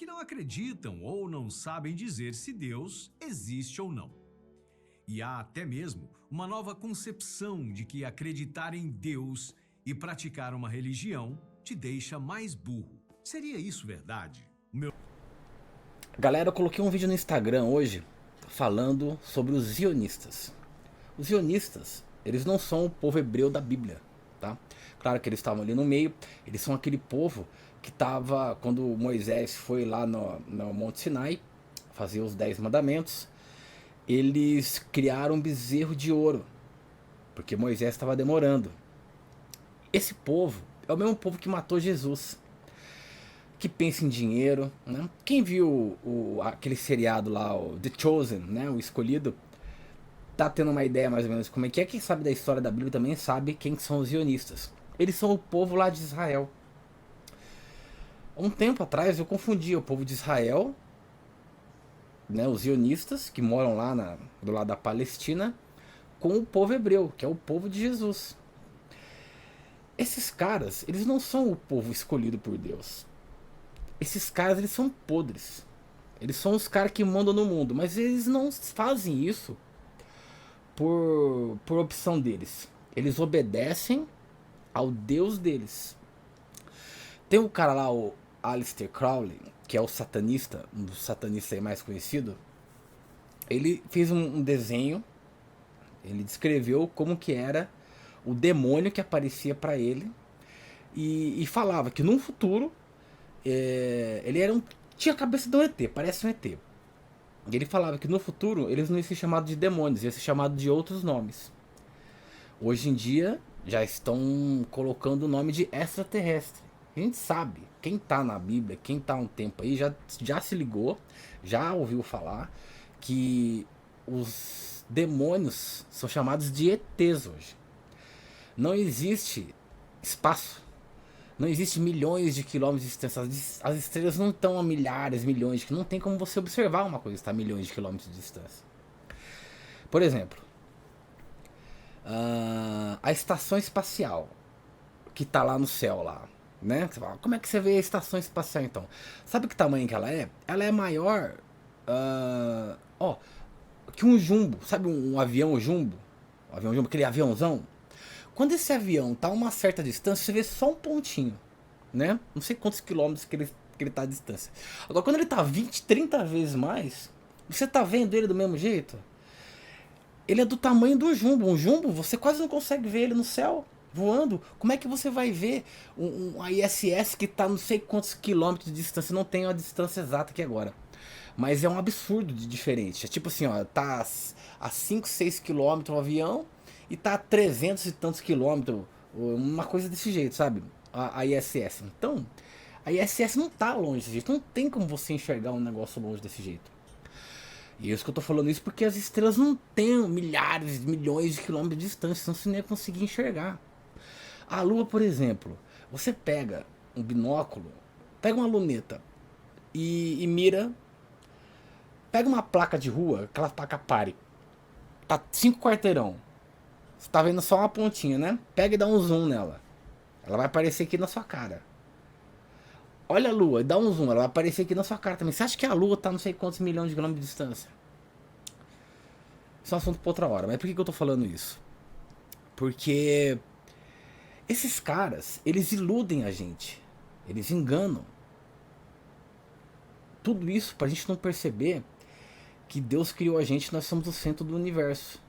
não acreditam ou não sabem dizer se Deus existe ou não. E há até mesmo uma nova concepção de que acreditar em Deus e praticar uma religião te deixa mais burro. Seria isso verdade? Galera, eu coloquei um vídeo no Instagram hoje falando sobre os zionistas. Os zionistas, eles não são o povo hebreu da Bíblia, tá? Claro que eles estavam ali no meio, eles são aquele povo que estava, quando Moisés foi lá no Monte Sinai, fazer os 10 mandamentos, eles criaram um bezerro de ouro, porque Moisés estava demorando. Esse povo é o mesmo povo que matou Jesus, que pensa em dinheiro, né? Quem viu aquele seriado lá, o The Chosen, né? O Escolhido, tá tendo uma ideia mais ou menos de como é que é. Quem sabe da história da Bíblia também sabe quem são os zionistas. Eles são o povo lá de Israel. Um tempo atrás eu confundia o povo de Israel, né, os zionistas que moram lá do lado da Palestina, com o povo hebreu, que é o povo de Jesus. Esses caras, eles não são o povo escolhido por Deus. Esses caras, eles são podres. Eles são os caras que mandam no mundo, mas eles não fazem isso por opção deles. Eles obedecem ao Deus deles. Tem um cara lá, o Aleister Crowley, que é o satanista, um dos satanistas aí mais conhecido. Ele fez um desenho, ele descreveu como que era o demônio que aparecia para ele e falava que num futuro ele tinha a cabeça de um ET, parece um ET. E ele falava que no futuro eles não iam ser chamados de demônios, iam ser chamados de outros nomes. Hoje em dia já estão colocando o nome de extraterrestre. A gente sabe, quem tá na Bíblia, quem tá há um tempo aí, já se ligou, já ouviu falar que os demônios são chamados de ETs hoje. Não existe espaço, não existe milhões de quilômetros de distância. As estrelas não estão a milhares, milhões, que não tem como você observar uma coisa que está a milhões de quilômetros de distância. Por exemplo, a estação espacial que está lá no céu lá, né? Você fala, como é que você vê a estação espacial então? Sabe que tamanho que ela é? Ela é maior que um jumbo. Sabe um avião jumbo? Um avião jumbo, aquele aviãozão. Quando esse avião está a uma certa distância, você vê só um pontinho, né? Não sei quantos quilômetros que ele tá a distância. Agora, quando ele está 20, 30 vezes mais, você tá vendo ele do mesmo jeito? Ele é do tamanho do jumbo. Um jumbo, você quase não consegue ver ele no céu voando. Como é que você vai ver a ISS que está não sei quantos quilômetros de distância? Não tenho a distância exata aqui agora. Mas é um absurdo de diferente. É tipo assim, ó, tá a 5, 6 quilômetros o avião e tá a 300 e tantos quilômetros, uma coisa desse jeito, sabe? A ISS. Então, a ISS não tá longe desse jeito. Não tem como você enxergar um negócio longe desse jeito. E isso que eu tô falando isso porque as estrelas não têm milhares, milhões de quilômetros de distância, senão você não ia conseguir enxergar. A Lua, por exemplo, você pega um binóculo, pega uma luneta e mira, pega uma placa de rua, aquela placa pare, tá 5 quarteirão, você tá vendo só uma pontinha, né? Pega e dá um zoom nela, ela vai aparecer aqui na sua cara. Olha a Lua e dá um zoom, ela vai aparecer aqui na sua cara também. Você acha que a Lua tá não sei quantos milhões de quilômetros de distância? Isso é um assunto pra outra hora. Mas por que eu tô falando isso? Porque esses caras, eles iludem a gente. Eles enganam. Tudo isso pra gente não perceber que Deus criou a gente e nós somos o centro do universo.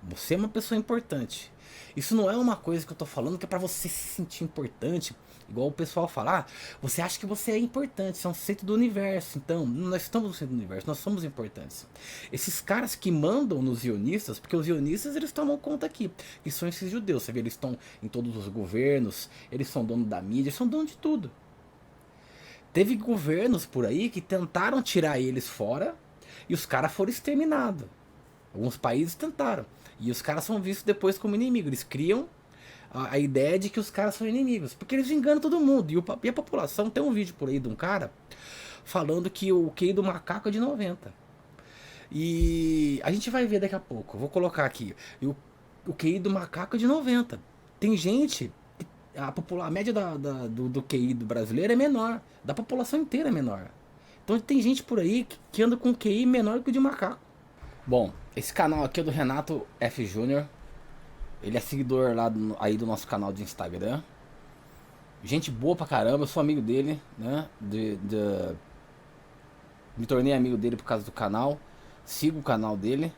Você é uma pessoa importante. Isso não é uma coisa que eu tô falando que é pra você se sentir importante. Igual o pessoal fala, você acha que você é importante, você é um centro do universo. Então, nós estamos no centro do universo, nós somos importantes. Esses caras que mandam nos zionistas, porque os zionistas eles tomam conta aqui, que são esses judeus, você vê, eles estão em todos os governos, eles são donos da mídia, eles são donos de tudo. Teve governos por aí que tentaram tirar eles fora e os caras foram exterminados. Alguns países tentaram. E os caras são vistos depois como inimigos. Eles criam a ideia de que os caras são inimigos. Porque eles enganam todo mundo. E a população, tem um vídeo por aí de um cara falando que o QI do macaco é de 90. E a gente vai ver daqui a pouco. Eu vou colocar aqui. E o QI do macaco é de 90. Tem gente... A média do QI do brasileiro é menor. Da população inteira é menor. Então tem gente por aí que anda com QI menor que o de macaco. Bom, esse canal aqui é do Renato F. Júnior. Ele é seguidor lá aí do nosso canal de Instagram. Gente boa pra caramba, eu sou amigo dele, né? Me tornei amigo dele por causa do canal. Sigo o canal dele.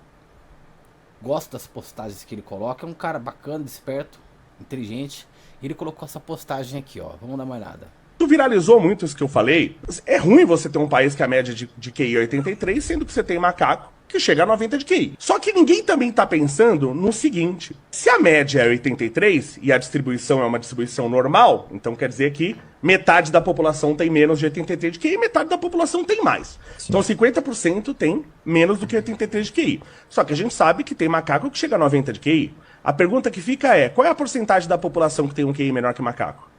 Gosto das postagens que ele coloca. É um cara bacana, esperto, inteligente. E ele colocou essa postagem aqui, ó. Vamos dar uma olhada. Tu viralizou muito isso que eu falei. É ruim você ter um país que a média de QI é 83, sendo que você tem macaco que chega a 90 de QI. Só que ninguém também tá pensando no seguinte: se a média é 83 e a distribuição é uma distribuição normal, então quer dizer que metade da população tem menos de 83 de QI e metade da população tem mais. Sim. Então 50% tem menos do que 83 de QI. Só que a gente sabe que tem macaco que chega a 90 de QI. A pergunta que fica é: qual é a porcentagem da população que tem um QI menor que macaco?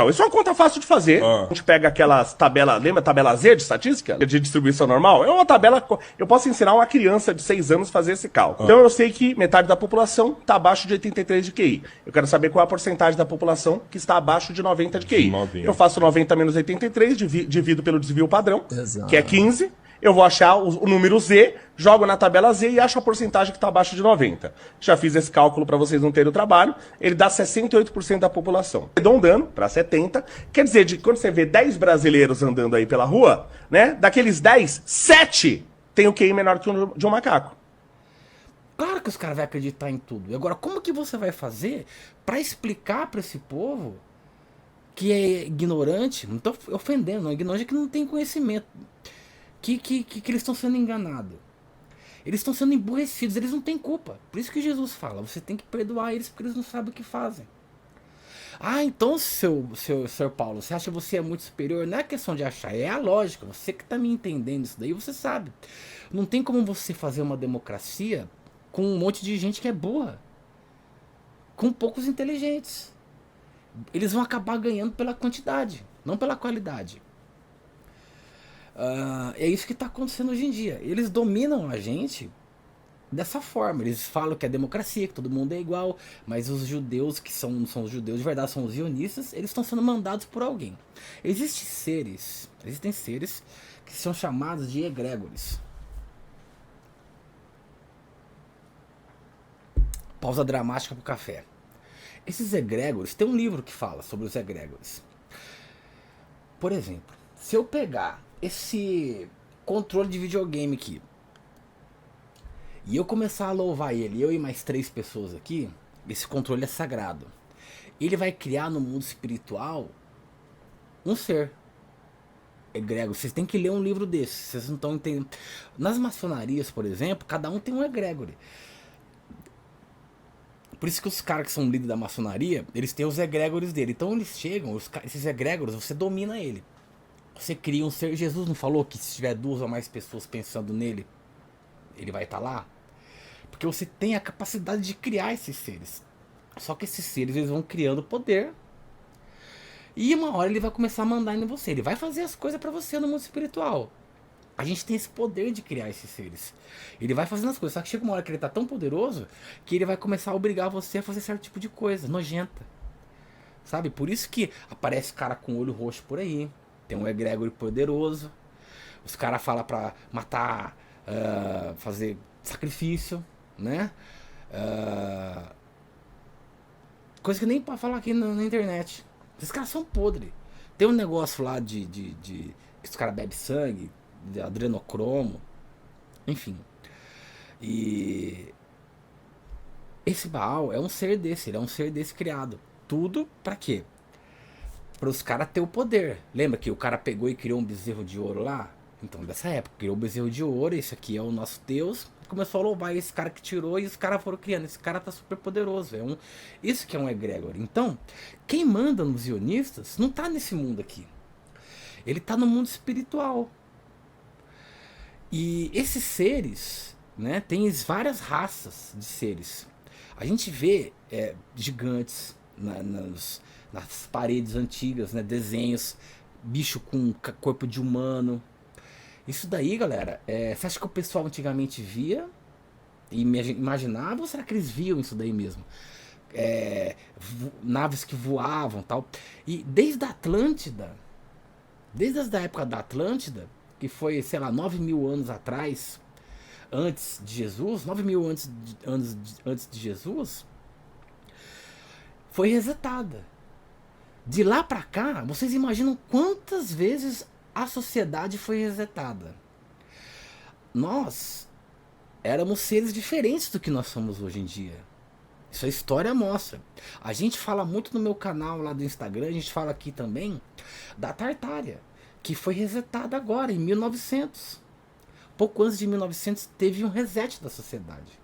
Isso é uma conta fácil de fazer. A gente pega aquelas tabelas, lembra a tabela Z de estatística? De distribuição normal? É uma tabela, eu posso ensinar uma criança de 6 anos a fazer esse cálculo. Então eu sei que metade da população está abaixo de 83 de QI. Eu quero saber qual é a porcentagem da população que está abaixo de 90 de QI. 90. Eu faço 90 menos 83, divido pelo desvio padrão, exato, que é 15. Eu vou achar o número Z, jogo na tabela Z e acho a porcentagem que está abaixo de 90. Já fiz esse cálculo para vocês não terem o trabalho. Ele dá 68% da população. Arredondando para 70%. Quer dizer, quando você vê 10 brasileiros andando aí pela rua, né? Daqueles 10, 7 tem o QI menor que o de um macaco. Claro que os caras vão acreditar em tudo. Agora, como que você vai fazer para explicar para esse povo que é ignorante? Não estou ofendendo, não. Ignorante é que não tem conhecimento. Que eles estão sendo enganados. Eles estão sendo emburrecidos, eles não têm culpa. Por isso que Jesus fala, você tem que perdoar eles porque eles não sabem o que fazem. Ah, então, seu Paulo, você acha que você é muito superior? Não é questão de achar, é a lógica. Você que está me entendendo isso daí, você sabe. Não tem como você fazer uma democracia com um monte de gente que é burra. Com poucos inteligentes. Eles vão acabar ganhando pela quantidade, não pela qualidade. É isso que está acontecendo hoje em dia. Eles dominam a gente dessa forma. Eles falam que é democracia, que todo mundo é igual, mas os judeus, que são os judeus de verdade, são os zionistas, eles estão sendo mandados por alguém. Existem seres que são chamados de egrégores. Pausa dramática pro café. Esses egrégores, tem um livro que fala sobre os egrégores. Por exemplo, se eu pegar esse controle de videogame aqui e eu começar a louvar ele, eu e mais 3 pessoas aqui, esse controle é sagrado. Ele vai criar no mundo espiritual um ser egrégor. Vocês têm que ler um livro desse, vocês não estão entendendo. Nas maçonarias, por exemplo, cada um tem um egrégore. Por isso que os caras que são líderes da maçonaria, eles têm os egrégores dele. Então eles chegam, esses egrégoros, você domina ele. Você cria um ser. Jesus não falou que se tiver 2 ou mais pessoas pensando nele, ele vai estar lá? Porque você tem a capacidade de criar esses seres. Só que esses seres, eles vão criando poder. E uma hora ele vai começar a mandar em você. Ele vai fazer as coisas pra você no mundo espiritual. A gente tem esse poder de criar esses seres. Ele vai fazendo as coisas. Só que chega uma hora que ele tá tão poderoso que ele vai começar a obrigar você a fazer certo tipo de coisa. Nojenta. Sabe? Por isso que aparece cara com olho roxo por aí. Tem um egrégor poderoso. Os caras falam pra matar, fazer sacrifício, né? Coisa que nem pode falar aqui na internet. Esses caras são podres. Tem um negócio lá que os caras bebem sangue, de adrenocromo, enfim. E esse Baal é um ser desse, ele é um ser desse criado. Tudo pra quê? Para os caras ter o poder. Lembra que o cara pegou e criou um bezerro de ouro lá? Então, dessa época, criou um bezerro de ouro, esse aqui é o nosso Deus. Começou a louvar esse cara que tirou e os caras foram criando. Esse cara tá super poderoso. Isso que é um egrégor. Então, quem manda nos zionistas não tá nesse mundo aqui. Ele tá no mundo espiritual. E esses seres, né, tem várias raças de seres. A gente vê gigantes nas paredes antigas, né, desenhos, bicho com corpo de humano. Isso daí, galera, você acha que o pessoal antigamente via e imaginava, ou será que eles viam isso daí mesmo? Naves que voavam, tal. E desde a Atlântida, Desde a época da Atlântida, que foi, sei lá, 9.000 anos atrás, antes de Jesus, 9.000 antes de Jesus, foi resetada. De lá pra cá, vocês imaginam quantas vezes a sociedade foi resetada? Nós éramos seres diferentes do que nós somos hoje em dia. Isso a história mostra. A gente fala muito no meu canal lá do Instagram, a gente fala aqui também da Tartária, que foi resetada agora, em 1900. Pouco antes de 1900 teve um reset da sociedade.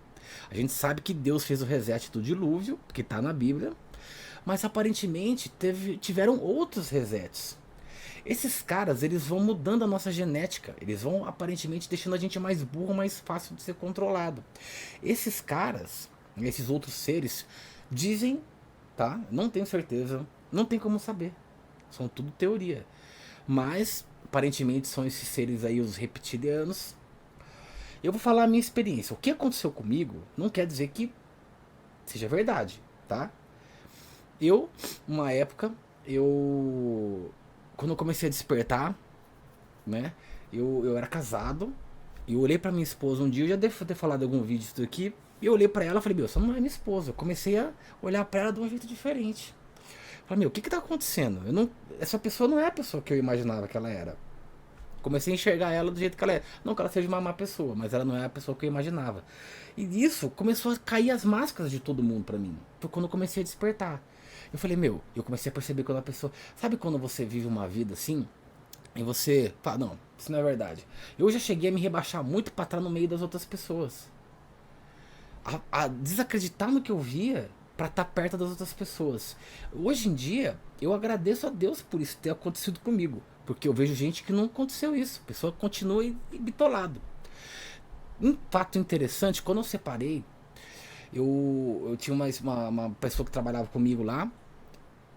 A gente sabe que Deus fez o reset do dilúvio, que está na Bíblia, mas aparentemente tiveram outros resets. Esses caras, eles vão mudando a nossa genética. Eles vão aparentemente deixando a gente mais burro, mais fácil de ser controlado. Esses caras, esses outros seres, dizem, tá? Não tenho certeza, não tem como saber. São tudo teoria. Mas, aparentemente, são esses seres aí, os reptilianos. Eu vou falar a minha experiência. O que aconteceu comigo não quer dizer que seja verdade, tá? Uma época, quando eu comecei a despertar, né? Eu era casado, e eu olhei pra minha esposa um dia, eu já devo ter falado em algum vídeo disso aqui, e eu olhei pra ela e falei, meu, você não é minha esposa. Eu comecei a olhar pra ela de um jeito diferente. Falei, meu, o que tá acontecendo? Essa pessoa não é a pessoa que eu imaginava que ela era. Comecei a enxergar ela do jeito que ela é. Não que ela seja uma má pessoa, mas ela não é a pessoa que eu imaginava. E isso começou a cair as máscaras de todo mundo pra mim. Foi quando eu comecei a despertar. Eu falei, meu, eu comecei a perceber quando a pessoa... Sabe quando você vive uma vida assim, e você fala, não, isso não é verdade. Eu já cheguei a me rebaixar muito pra estar no meio das outras pessoas. A desacreditar no que eu via pra estar perto das outras pessoas. Hoje em dia, eu agradeço a Deus por isso ter acontecido comigo. Porque eu vejo gente que não aconteceu isso. A pessoa continua bitolado. Um fato interessante, quando eu separei, eu tinha uma pessoa que trabalhava comigo lá.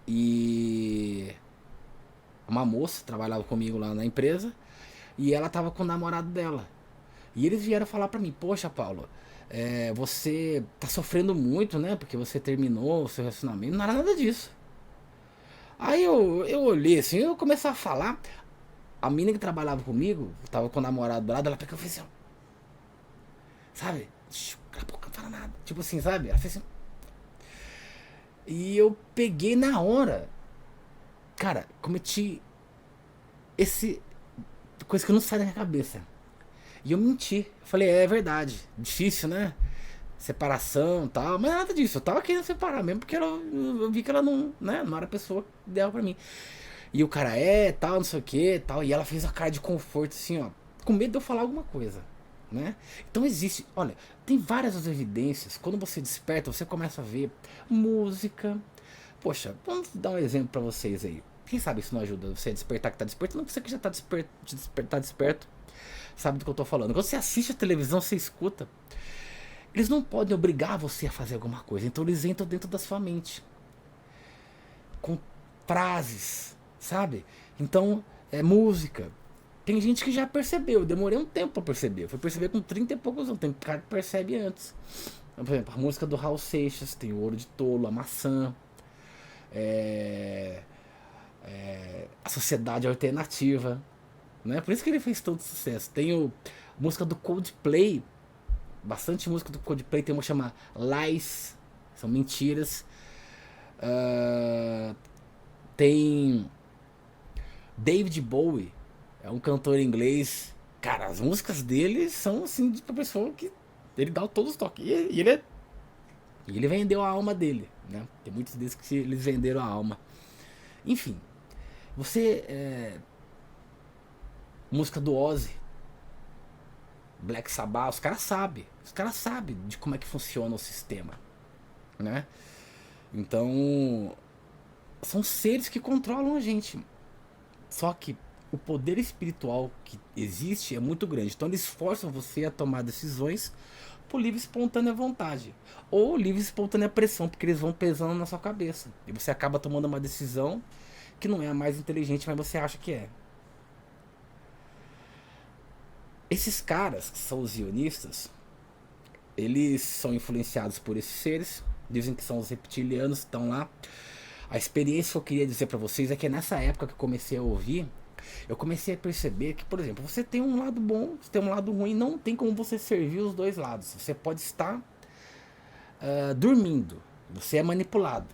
E uma moça trabalhava comigo lá na empresa. E ela tava com o namorado dela. E eles vieram falar pra mim, poxa, Paulo, você tá sofrendo muito, né? Porque você terminou o seu relacionamento. Não era nada disso. Aí eu olhei assim, eu comecei a falar. A menina que trabalhava comigo, tava com o namorado do lado, ela pegou e fez assim, sabe? Cala a boca, não fala nada. Tipo assim, sabe? Ela fez assim. E eu peguei na hora. Cara, cometi coisa que não sai da minha cabeça. E eu menti. Eu falei, é verdade. Difícil, né? Separação e tal. Mas nada disso. Eu tava querendo separar mesmo, porque eu vi que ela não, né? Não era a pessoa ideal pra mim. E o cara tal, não sei o que, tal. E ela fez a cara de conforto, assim, ó. Com medo de eu falar alguma coisa, né? Então existe, olha, tem várias evidências. Quando você desperta, você começa a ver música. Poxa, vamos dar um exemplo pra vocês aí. Quem sabe isso não ajuda você a despertar que tá desperto? Não, você que já tá desperto, sabe do que eu tô falando. Quando você assiste a televisão, você escuta. Eles não podem obrigar você a fazer alguma coisa. Então eles entram dentro da sua mente. Com frases, sabe? Então, música. Tem gente que já percebeu. Eu demorei um tempo pra perceber. Eu fui perceber com 30 e poucos anos. Tem cara que percebe antes. Por exemplo, a música do Raul Seixas. Tem o Ouro de Tolo, a Maçã. A Sociedade Alternativa. Né? Por isso que ele fez todo sucesso. Tem a música do Coldplay. Bastante música do Coldplay. Tem uma chamada Lies. São mentiras. Tem David Bowie. É um cantor inglês. Cara, as músicas dele são assim de uma pessoa que ele dá todos os toques. E ele vendeu a alma dele, né? Tem muitos deles que eles venderam a alma. Enfim, música do Ozzy, Black Sabbath, os caras sabem de como é que funciona o sistema, né? Então, são seres que controlam a gente. Só que o poder espiritual que existe é muito grande. Então eles forçam você a tomar decisões por livre e espontânea vontade. Ou livre e espontânea pressão, porque eles vão pesando na sua cabeça. E você acaba tomando uma decisão que não é a mais inteligente, mas você acha que é. Esses caras, que são os zionistas, eles são influenciados por esses seres. Dizem que são os reptilianos que estão lá. A experiência que eu queria dizer pra vocês é que nessa época que eu comecei a ouvir, eu comecei a perceber que, por exemplo, você tem um lado bom, você tem um lado ruim, não tem como você servir os dois lados. Você pode estar dormindo, você é manipulado.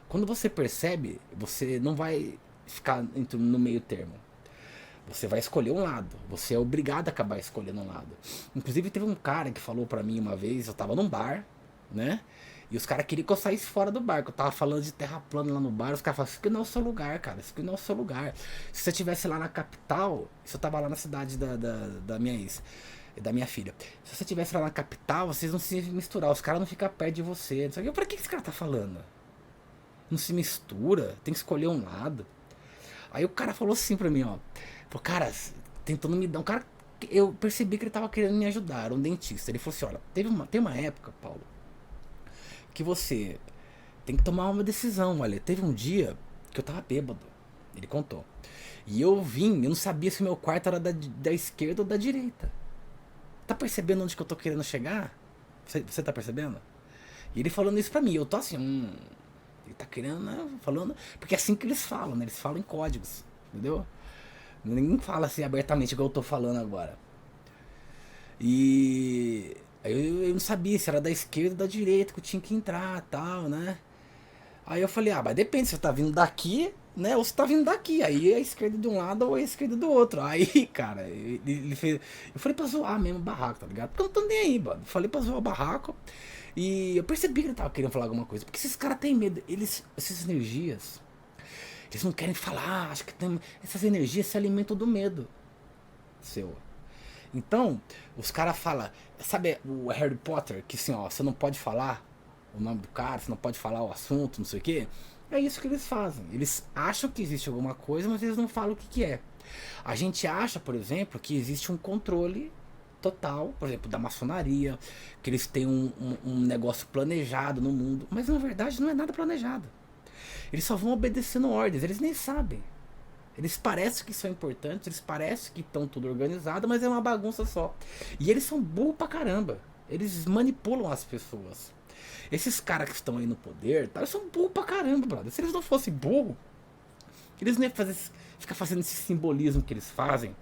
Quando você percebe, você não vai ficar no meio termo. Você vai escolher um lado. Você é obrigado a acabar escolhendo um lado. Inclusive teve um cara que falou pra mim uma vez, eu tava num bar, né? E os caras queriam que eu saísse fora do bar, que eu tava falando de terra plana lá no bar. Os caras falaram, isso aqui não é o seu lugar, cara. Isso aqui não é o seu lugar. Se você estivesse lá na capital, se eu tava lá na cidade da minha ex, da minha filha. Se você estivesse lá na capital, vocês não se misturar. Os caras não ficam perto de você. Não sei o quê. Pra que esse cara tá falando? Não se mistura, tem que escolher um lado. Aí o cara falou assim pra mim, ó. Falou, cara, tentando me dar. Um cara. Eu percebi que ele tava querendo me ajudar, era um dentista. Ele falou assim, olha, tem uma época, Paulo, que você tem que tomar uma decisão. Olha, teve um dia que eu tava bêbado. Ele contou. E eu não sabia se o meu quarto era da esquerda ou da direita. Tá percebendo onde que eu tô querendo chegar? Você tá percebendo? E ele falando isso pra mim, eu tô assim, ele tá querendo, né, falando, porque é assim que eles falam, né? Eles falam em códigos, entendeu? Ninguém fala assim abertamente igual eu tô falando agora. E eu não sabia se era da esquerda ou da direita que eu tinha que entrar, tal, né? Aí eu falei, mas depende, se você tá vindo daqui, né? Ou se tá vindo daqui. Aí é a esquerda de um lado ou a esquerda do outro. Aí, cara, ele fez. Eu falei pra zoar mesmo o barraco, tá ligado? Porque eu não tô nem aí, mano. Falei pra zoar o barraco. E eu percebi que ele tava querendo falar alguma coisa. Porque esses caras têm medo. Essas energias, eles não querem falar. Acho que essas energias se alimentam do medo seu. Então, os caras falam. Sabe o Harry Potter? Que assim, ó, você não pode falar o nome do cara, você não pode falar o assunto, não sei o quê. É isso que eles fazem. Eles acham que existe alguma coisa, mas eles não falam o que é. A gente acha, por exemplo, que existe um controle total, por exemplo, da maçonaria, que eles têm um negócio planejado no mundo, mas na verdade não é nada planejado. Eles só vão obedecendo ordens, eles nem sabem. Eles parecem que são importantes, eles parecem que estão tudo organizado, mas é uma bagunça só. E eles são burros pra caramba. Eles manipulam as pessoas. Esses caras que estão aí no poder, tá, eles são burros pra caramba, brother. Se eles não fossem burros, eles não iam ficar fazendo esse simbolismo que eles fazem.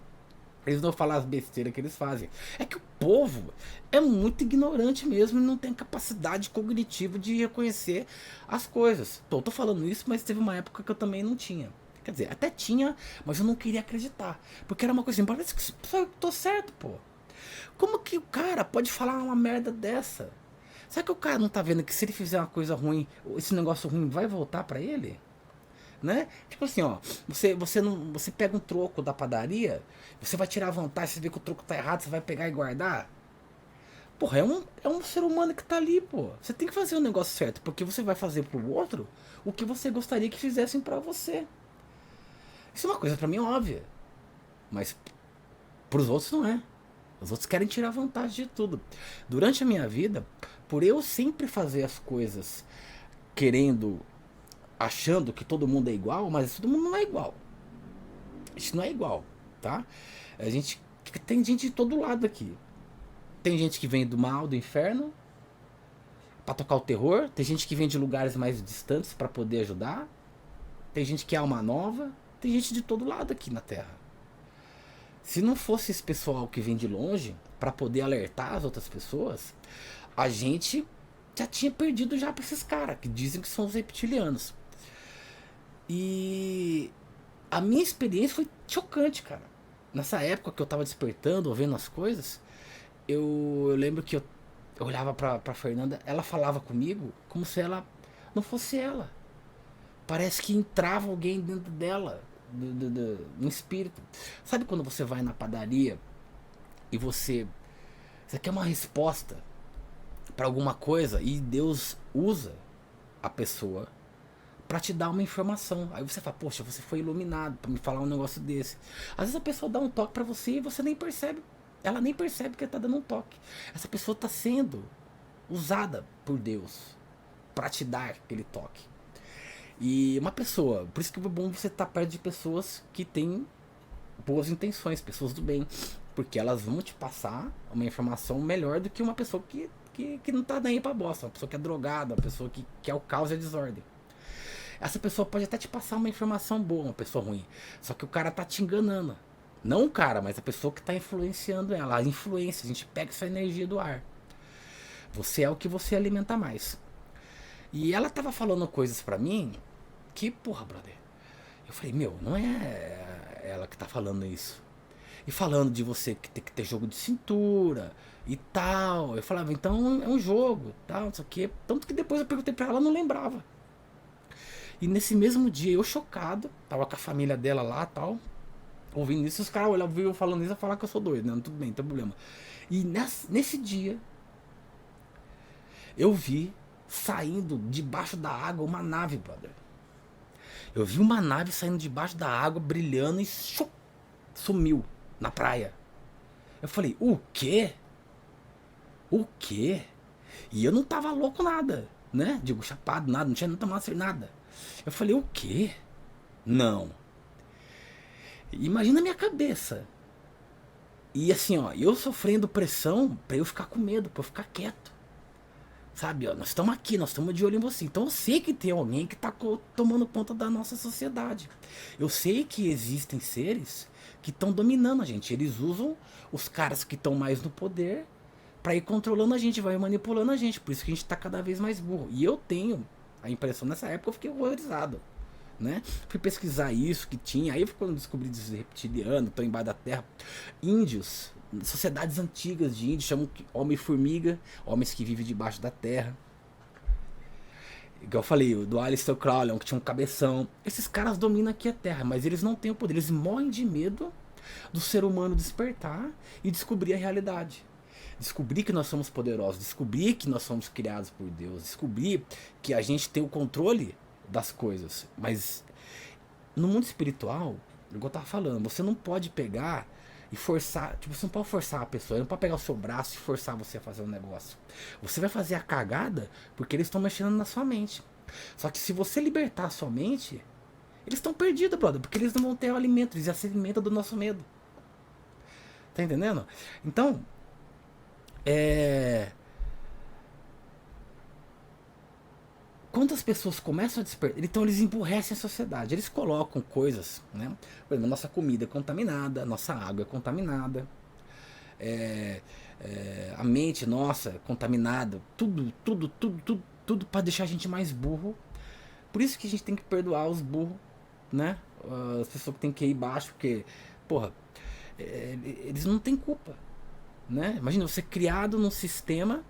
Eles não iam falar as besteiras que eles fazem. É que o povo é muito ignorante mesmo e não tem capacidade cognitiva de reconhecer as coisas. Tô falando isso, mas teve uma época que eu também não tinha. Quer dizer, até tinha, mas eu não queria acreditar. Porque era uma coisa assim, parece que eu tô certo, pô. Como que o cara pode falar uma merda dessa? Será que o cara não tá vendo que se ele fizer uma coisa ruim, esse negócio ruim vai voltar pra ele? Né? Tipo assim, ó, você pega um troco da padaria, você vai tirar vantagem, você vê que o troco tá errado, você vai pegar e guardar? Porra, é um ser humano que tá ali, pô. Você tem que fazer o negócio certo, porque você vai fazer pro outro o que você gostaria que fizessem pra você. Isso é uma coisa pra mim óbvia. Mas pros outros não é. Os outros querem tirar vantagem de tudo. Durante a minha vida, por eu sempre fazer as coisas achando que todo mundo é igual, mas todo mundo não é igual. A gente não é igual, tá? A gente tem gente de todo lado aqui. Tem gente que vem do mal, do inferno, pra tocar o terror. Tem gente que vem de lugares mais distantes pra poder ajudar. Tem gente que é alma nova. Tem gente de todo lado aqui na Terra. Se não fosse esse pessoal que vem de longe pra poder alertar as outras pessoas, a gente já tinha perdido já pra esses caras que dizem que são os reptilianos. E a minha experiência foi chocante, cara. Nessa época que eu tava despertando, ouvindo as coisas, eu lembro que eu olhava pra Fernanda, ela falava comigo como se ela não fosse ela. Parece que entrava alguém dentro dela, no espírito. Sabe quando você vai na padaria e você quer uma resposta pra alguma coisa e Deus usa a pessoa pra te dar uma informação. Aí você fala, poxa, você foi iluminado pra me falar um negócio desse. Às vezes a pessoa dá um toque pra você e você nem percebe. Ela nem percebe que ela tá dando um toque. Essa pessoa tá sendo usada por Deus pra te dar aquele toque. E uma pessoa, por isso que é bom você estar perto de pessoas que têm boas intenções, pessoas do bem. Porque elas vão te passar uma informação melhor do que uma pessoa que não tá nem aí pra bosta. Uma pessoa que é drogada, uma pessoa que quer o caos e a desordem. Essa pessoa pode até te passar uma informação boa, uma pessoa ruim. Só que o cara tá te enganando. Não o cara, mas a pessoa que tá influenciando ela. A influência, a gente pega essa energia do ar. Você é o que você alimenta mais. E ela tava falando coisas pra mim que, porra, brother. Eu falei, meu, não é ela que tá falando isso. E falando de você que tem que ter jogo de cintura e tal. Eu falava, então é um jogo, tal, não sei o quê. Tanto que depois eu perguntei pra ela, ela não lembrava. E nesse mesmo dia, eu chocado, tava com a família dela lá e tal. Ouvindo isso, os caras olhavam eu falando isso e falaram que eu sou doido, né? Tudo bem, não tem problema. E nesse dia, eu vi saindo debaixo da água uma nave, brother. Eu vi uma nave saindo debaixo da água, brilhando e sumiu na praia. Eu falei, o quê? O quê? E eu não tava louco nada, né? Digo, chapado, nada, não tinha nem tomado nada. Eu falei, o quê? Não. Imagina a minha cabeça. E assim, ó, eu sofrendo pressão pra eu ficar com medo, pra eu ficar quieto. Sabe, ó, nós estamos aqui, nós estamos de olho em você. Então eu sei que tem alguém que tá tomando conta da nossa sociedade. Eu sei que existem seres que estão dominando a gente. Eles usam os caras que estão mais no poder pra ir controlando a gente, vai manipulando a gente. Por isso que a gente tá cada vez mais burro. E eu tenho a impressão, nessa época eu fiquei horrorizado, né? Fui pesquisar isso que tinha. Aí quando eu descobri dos reptilianos, estão embaixo da terra. Índios, sociedades antigas de índios, chamam homem-formiga, homens que vivem debaixo da terra. Igual eu falei, do Aleister Crowley, que tinha um cabeção. Esses caras dominam aqui a terra, mas eles não têm o poder. Eles morrem de medo do ser humano despertar e descobrir a realidade. Descobrir que nós somos poderosos, descobrir que nós somos criados por Deus, descobrir que a gente tem o controle das coisas. Mas no mundo espiritual, igual eu tava falando, você não pode pegar e forçar, tipo, você não pode forçar a pessoa, não pode pegar o seu braço e forçar você a fazer um negócio. Você vai fazer a cagada porque eles estão mexendo na sua mente. Só que se você libertar a sua mente, eles estão perdidos, brother, porque eles não vão ter o alimento, eles já se alimentam do nosso medo. Tá entendendo? Então, quando as pessoas começam a despertar, então eles emburrecem a sociedade. Eles colocam coisas, né? Por exemplo, nossa comida é contaminada, nossa água é contaminada, a mente nossa é contaminada, tudo para deixar a gente mais burro. Por isso que a gente tem que perdoar os burros, né? As pessoas que tem que ir baixo, porque, porra, eles não têm culpa, né? Imagina você criado num sistema,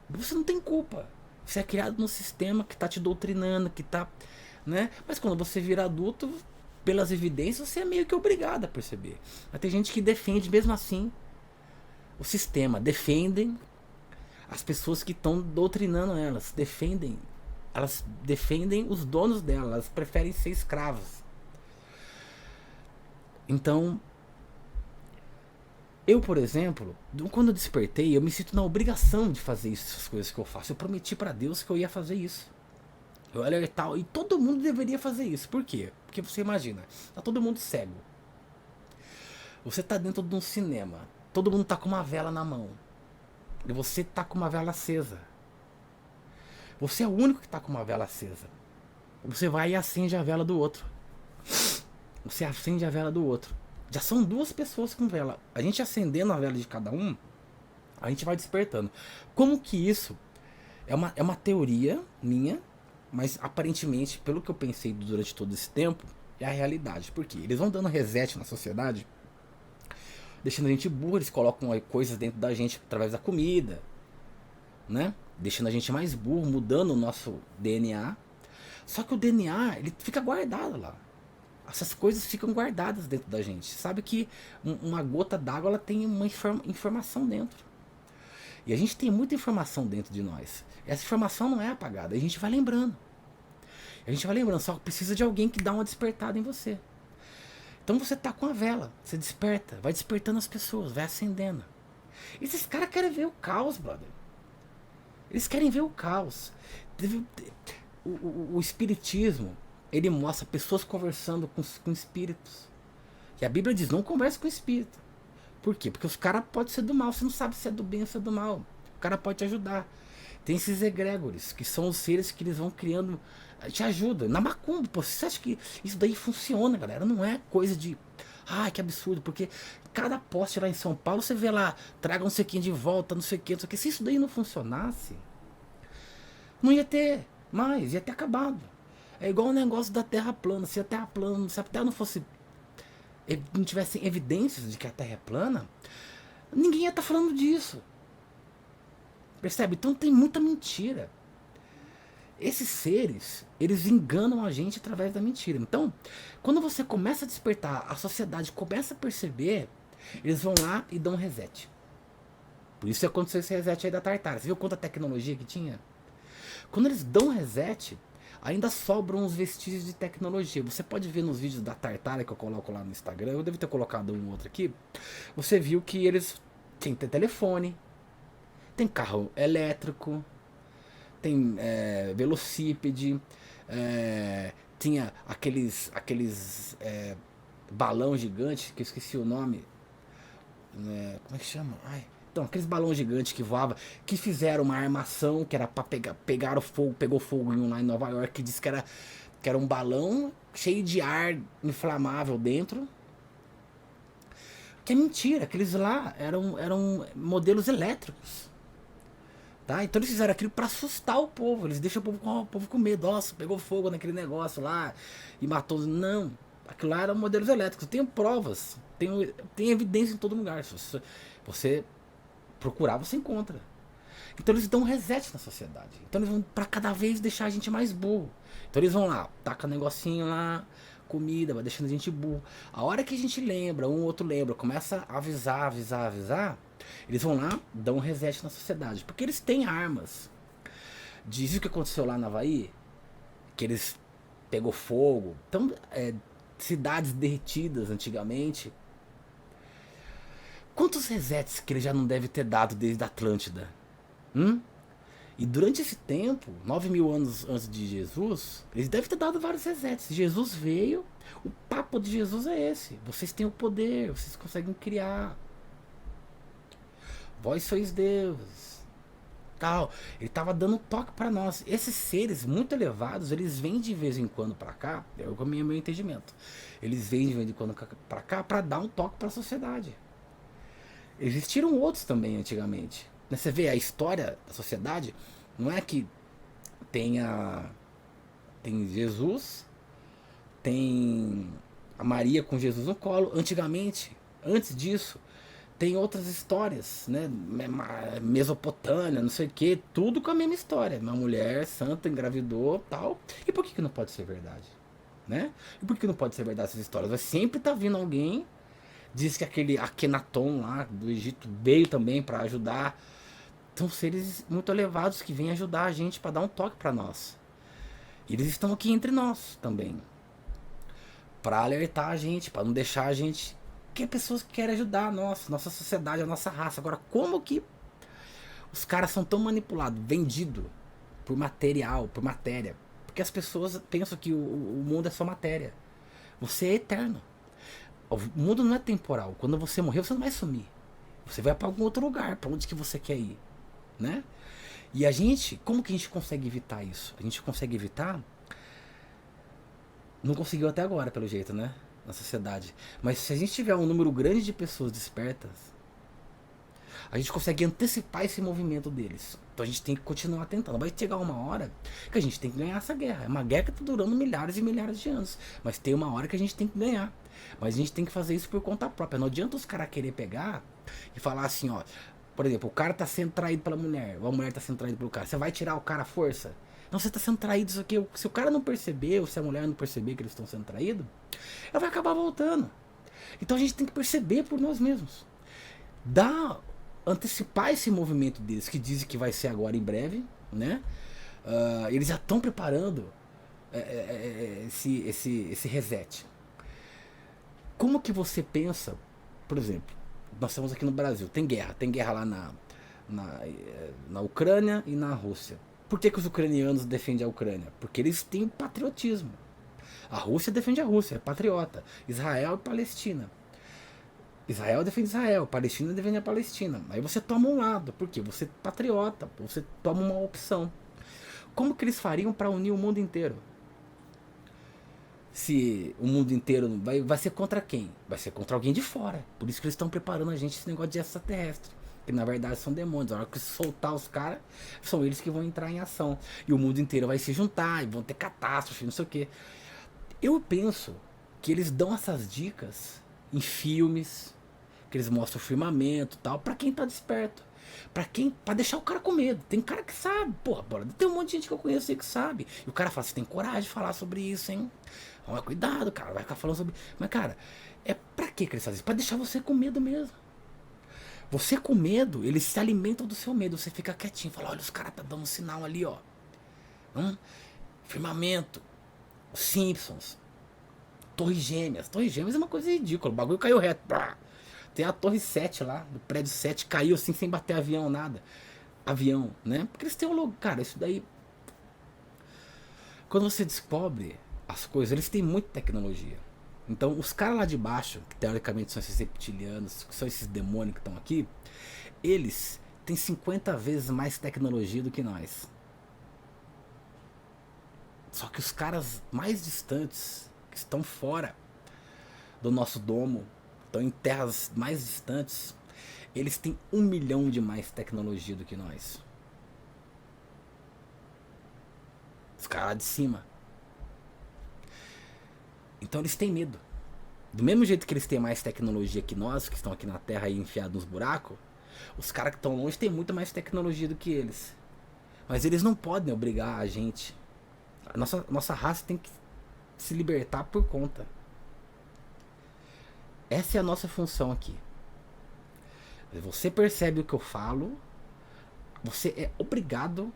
você não tem culpa. Você é criado num sistema que tá te doutrinando, que tá, né? Mas quando você vira adulto, pelas evidências, você é meio que obrigado a perceber. Mas tem gente que defende mesmo assim o sistema, defendem as pessoas que estão doutrinando elas defendem os donos delas, elas preferem ser escravas. Então, eu, por exemplo, quando eu despertei, eu me sinto na obrigação de fazer essas coisas que eu faço. Eu prometi pra Deus que eu ia fazer isso. Eu ia alertar, e todo mundo deveria fazer isso. Por quê? Porque você imagina, tá todo mundo cego. Você tá dentro de um cinema, todo mundo tá com uma vela na mão. E você tá com uma vela acesa. Você é o único que tá com uma vela acesa. Você vai e acende a vela do outro. Você acende a vela do outro. Já são duas pessoas com vela. A gente acendendo a vela de cada um, a gente vai despertando. Como que isso é uma teoria minha, mas aparentemente, pelo que eu pensei durante todo esse tempo, é a realidade. Por quê? Eles vão dando reset na sociedade, deixando a gente burra, eles colocam coisas dentro da gente através da comida, né? Deixando a gente mais burro, mudando o nosso DNA. Só que o DNA, ele fica guardado lá. Essas coisas ficam guardadas dentro da gente. Sabe que uma gota d'água, ela tem uma informação dentro. E a gente tem muita informação dentro de nós. Essa informação não é apagada, a gente vai lembrando. A gente vai lembrando, só que precisa de alguém que dá uma despertada em você. Então você tá com a vela, você desperta, vai despertando as pessoas, vai acendendo. Esses caras querem ver o caos, brother. Eles querem ver o caos. O espiritismo, ele mostra pessoas conversando com espíritos. E a Bíblia diz, não converse com espírito. Por quê? Porque os caras podem ser do mal, você não sabe se é do bem ou se é do mal. O cara pode te ajudar. Tem esses egrégores, que são os seres que eles vão criando, te ajuda. Na macumba, pô, você acha que isso daí funciona, galera? Não é coisa de... Ai, que absurdo, porque cada poste lá em São Paulo, você vê lá, traga não sei quem de volta, não sei o que, não sei o que. Se isso daí não funcionasse, não ia ter mais, ia ter acabado. É igual o negócio da Terra plana. Se a Terra plana, se a Terra não fosse... não tivesse evidências de que a Terra é plana, ninguém ia estar falando disso. Percebe? Então tem muita mentira. Esses seres, eles enganam a gente através da mentira. Então, quando você começa a despertar, a sociedade começa a perceber, eles vão lá e dão um reset. Por isso aconteceu esse reset aí da Tartaria. Você viu quanta tecnologia que tinha? Quando eles dão um reset, ainda sobram uns vestígios de tecnologia. Você pode ver nos vídeos da Tartaria que eu coloco lá no Instagram, eu devo ter colocado um outro aqui. Você viu que eles têm telefone, tem carro elétrico, tem velocípede, tinha aqueles balão gigante, que eu esqueci o nome, como é que chama? Então, aqueles balões gigantes que voavam, que fizeram uma armação, que era pra pegar o fogo, pegou fogo em um lá em Nova York, que disse que era um balão cheio de ar inflamável dentro. Que é mentira, aqueles lá eram modelos elétricos. Tá? Então eles fizeram aquilo para assustar o povo. Eles deixam o povo com medo. Nossa, pegou fogo naquele negócio lá e matou. Não, aquilo lá eram modelos elétricos. Eu tenho provas, tem evidência em todo lugar. Se você procurar, você encontra. Então eles dão um reset na sociedade. Então eles vão para cada vez deixar a gente mais burro. Então eles vão lá, taca um negocinho lá, comida, vai deixando a gente burro. A hora que a gente lembra, um outro lembra, começa a avisar, eles vão lá, dão um reset na sociedade. Porque eles têm armas. Diz o que aconteceu lá na Havaí, que eles pegou fogo. Então, cidades derretidas antigamente. Quantos resets que ele já não deve ter dado desde a Atlântida? E durante esse tempo, 9.000 anos antes de Jesus, eles devem ter dado vários resets. Jesus veio, o papo de Jesus é esse. Vocês têm o poder, vocês conseguem criar. Vós sois deuses. Tal. Ele estava dando toque para nós. Esses seres muito elevados, eles vêm de vez em quando para cá, é o meu entendimento. Eles vêm de vez em quando para cá para dar um toque para a sociedade. Existiram outros também antigamente. Você vê a história da sociedade, não é que tem Jesus, tem a Maria com Jesus no colo. Antigamente, antes disso, tem outras histórias, né? Mesopotâmia, não sei o que, tudo com a mesma história. Uma mulher santa engravidou, tal. E por que não pode ser verdade? Né? E por que não pode ser verdade essas histórias? Vai sempre estar vindo alguém, diz que aquele Akhenaton lá do Egito veio também para ajudar. São seres muito elevados que vêm ajudar a gente para dar um toque para nós. E eles estão aqui entre nós também, para alertar a gente, para não deixar a gente, que é pessoas que querem ajudar a nossa sociedade, a nossa raça. Agora, como que os caras são tão manipulados, vendidos por material, por matéria? Porque as pessoas pensam que o mundo é só matéria. Você é eterno. O mundo não é temporal. Quando você morrer, você não vai sumir. Você vai para algum outro lugar, para onde que você quer ir, né? E a gente, como que a gente consegue evitar isso? A gente consegue evitar? Não conseguiu até agora, pelo jeito, né? Na sociedade. Mas se a gente tiver um número grande de pessoas despertas, a gente consegue antecipar esse movimento deles. Então a gente tem que continuar tentando. Vai chegar uma hora que a gente tem que ganhar essa guerra. É uma guerra que está durando milhares e milhares de anos. Mas tem uma hora que a gente tem que ganhar. Mas a gente tem que fazer isso por conta própria. Não adianta os caras querer pegar e falar assim, ó. Por exemplo, o cara tá sendo traído pela mulher, ou a mulher tá sendo traída pelo cara. Você vai tirar o cara à força? Não, você tá sendo traído, isso aqui. Se o cara não perceber, ou se a mulher não perceber que eles estão sendo traídos, ela vai acabar voltando. Então a gente tem que perceber por nós mesmos. Antecipar esse movimento deles, que dizem que vai ser agora em breve, né? Eles já estão preparando esse reset. Como que você pensa, por exemplo, nós estamos aqui no Brasil, tem guerra lá na Ucrânia e na Rússia. Por que os ucranianos defendem a Ucrânia? Porque eles têm patriotismo. A Rússia defende a Rússia, é patriota. Israel e Palestina. Israel defende Israel, Palestina defende a Palestina. Aí você toma um lado, por quê? Você é patriota, você toma uma opção. Como que eles fariam para unir o mundo inteiro? Se o mundo inteiro vai ser contra quem? Vai ser contra alguém de fora. Por isso que eles estão preparando a gente esse negócio de extraterrestre. Que na verdade são demônios. A hora que soltar os caras, são eles que vão entrar em ação. E o mundo inteiro vai se juntar, e vão ter catástrofe, não sei o que. Eu penso que eles dão essas dicas em filmes, que eles mostram o firmamento e tal, pra quem tá desperto. Pra deixar o cara com medo. Tem cara que sabe, porra, tem um monte de gente que eu conheço aí que sabe. E o cara fala, você tem coragem de falar sobre isso, hein? Mas cuidado, cara, vai ficar falando sobre. Mas, cara, é pra que eles fazem isso? Pra deixar você com medo mesmo. Você com medo, eles se alimentam do seu medo. Você fica quietinho, fala, olha, os caras tá dando um sinal ali, ó. Firmamento. Os Simpsons. Torres Gêmeas. Torres Gêmeas é uma coisa ridícula. O bagulho caiu reto. Blá. Tem a torre 7 lá, do prédio 7, caiu assim, sem bater avião, nada. Avião, né? Porque eles têm um logo. Cara, isso daí. Quando você descobre as coisas, eles têm muita tecnologia. Então, os caras lá de baixo, que teoricamente são esses reptilianos, que são esses demônios que estão aqui, eles têm 50 vezes mais tecnologia do que nós. Só que os caras mais distantes, que estão fora do nosso domo, estão em terras mais distantes, eles têm 1 milhão de mais tecnologia do que nós. Os caras lá de cima. Então eles têm medo. Do mesmo jeito que eles têm mais tecnologia que nós, que estão aqui na Terra e enfiados nos buracos, os caras que estão longe têm muito mais tecnologia do que eles. Mas eles não podem obrigar a gente. A nossa raça tem que se libertar por conta. Essa é a nossa função aqui. Você percebe o que eu falo, você é obrigado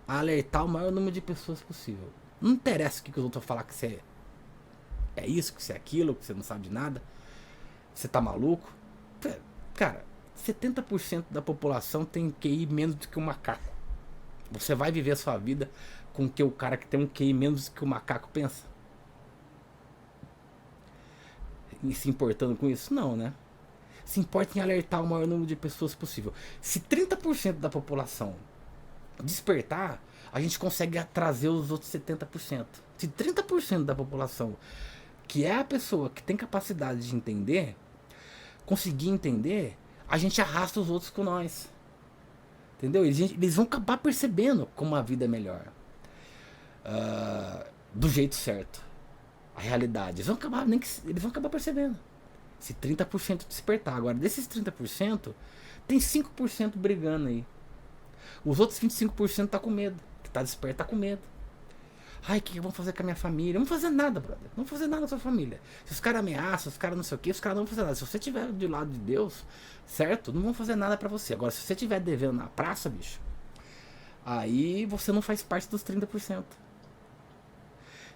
a alertar o maior número de pessoas possível. Não interessa o que os outros vão falar, que você é isso, que você é aquilo, que você não sabe de nada, você tá maluco. Cara, 70% da população tem QI menos do que um macaco. Você vai viver a sua vida com que o cara que tem um QI menos do que o macaco pensa? E se importando com isso? Não, né? Se importa em alertar o maior número de pessoas possível. Se 30% da população despertar, a gente consegue trazer os outros 70%. Se 30% da população, que é a pessoa que tem capacidade de entender, conseguir entender, a gente arrasta os outros com nós. Entendeu? Eles vão acabar percebendo como a vida é melhor. Do jeito certo. A realidade. Eles vão acabar percebendo. Se 30% despertar. Agora, desses 30%, tem 5% brigando aí. Os outros 25% tá com medo. Que tá desperto, tá com medo. Ai, o que vão fazer com a minha família? Não vão fazer nada, brother. Não vão fazer nada com a sua família. Se os caras ameaçam, os caras não sei o que, os caras não vão fazer nada. Se você estiver do lado de Deus, certo? Não vão fazer nada pra você. Agora, se você estiver devendo na praça, bicho, aí você não faz parte dos 30%.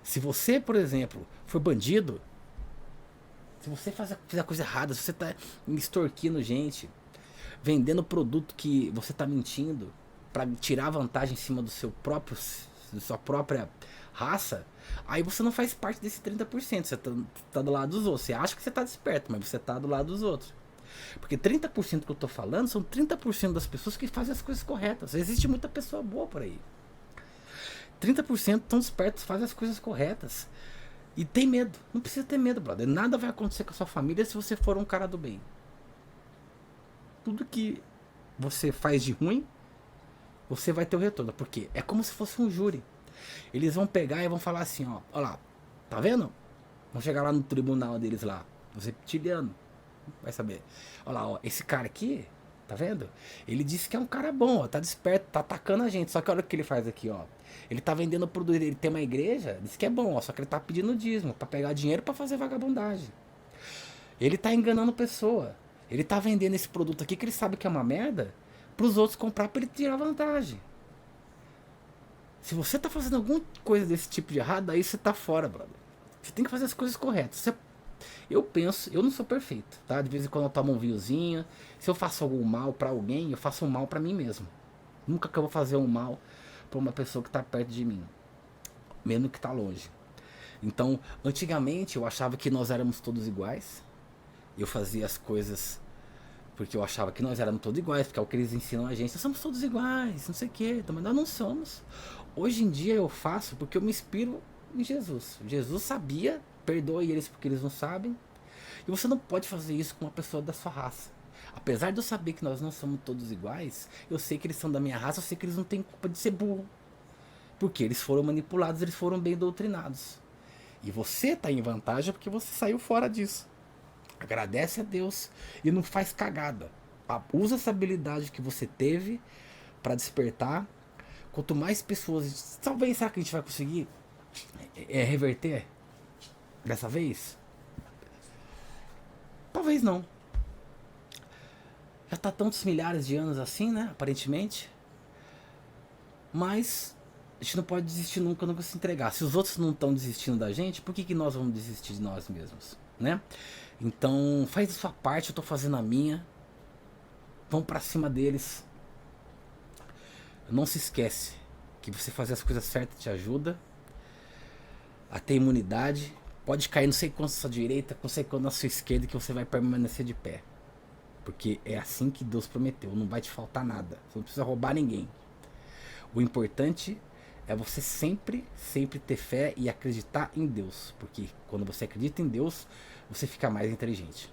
Se você, por exemplo, for bandido, se você fizer coisa errada, se você tá extorquindo gente, vendendo produto que você tá mentindo pra tirar vantagem em cima do seu próprio, da sua própria raça, aí você não faz parte desse 30%. Você tá do lado dos outros. Você acha que você tá desperto, mas você tá do lado dos outros. Porque 30% que eu tô falando são 30% das pessoas que fazem as coisas corretas. Existe muita pessoa boa por aí. 30% estão despertos, fazem as coisas corretas. E tem medo. Não precisa ter medo, brother. Nada vai acontecer com a sua família se você for um cara do bem. Tudo que você faz de ruim, você vai ter o retorno. Porque é como se fosse um júri. Eles vão pegar e vão falar assim, ó lá, tá vendo? Vão chegar lá no tribunal deles lá, os reptilianos. Vai saber. Olha lá, ó, esse cara aqui, tá vendo? Ele disse que é um cara bom, ó, tá desperto, tá atacando a gente. Só que olha o que ele faz aqui, ó. Ele tá vendendo produto, ele tem uma igreja, diz que é bom, ó, só que ele tá pedindo dízimo pra pegar dinheiro pra fazer vagabundagem. Ele tá enganando pessoa. Ele tá vendendo esse produto aqui que ele sabe que é uma merda pros outros comprar pra ele tirar vantagem. Se você tá fazendo alguma coisa desse tipo de errado, aí você tá fora, brother. Você tem que fazer as coisas corretas. Eu penso, eu não sou perfeito, tá? De vez em quando eu tomo um vinhozinho. Se eu faço algum mal pra alguém, eu faço um mal pra mim mesmo. Nunca que eu vou fazer um mal pra uma pessoa que tá perto de mim. Mesmo que tá longe. Então, antigamente eu achava que nós éramos todos iguais. Eu fazia as coisas porque eu achava que nós éramos todos iguais, porque é o que eles ensinam a gente. Nós somos todos iguais, não sei o quê. Mas nós não somos. Hoje em dia eu faço porque eu me inspiro em Jesus. Jesus sabia, perdoe eles porque eles não sabem. E você não pode fazer isso com uma pessoa da sua raça. Apesar de eu saber que nós não somos todos iguais, eu sei que eles são da minha raça, eu sei que eles não têm culpa de ser burro. Porque eles foram manipulados, eles foram bem doutrinados. E você tá em vantagem porque você saiu fora disso. Agradece a Deus e não faz cagada. Usa essa habilidade que você teve para despertar. Quanto mais pessoas... Talvez, será que a gente vai conseguir reverter dessa vez? Talvez não. Já tá tantos milhares de anos assim, né? Aparentemente. Mas a gente não pode desistir nunca, nunca se entregar. Se os outros não estão desistindo da gente, por que nós vamos desistir de nós mesmos, né? Então, faz a sua parte, eu tô fazendo a minha. Vamos pra cima deles. Não se esquece que você fazer as coisas certas te ajuda a ter imunidade. Pode cair não sei quanto na sua direita, não sei quanto na sua esquerda, que você vai permanecer de pé. Porque é assim que Deus prometeu, não vai te faltar nada. Você não precisa roubar ninguém. O importante é você sempre, sempre ter fé e acreditar em Deus. Porque quando você acredita em Deus, você fica mais inteligente.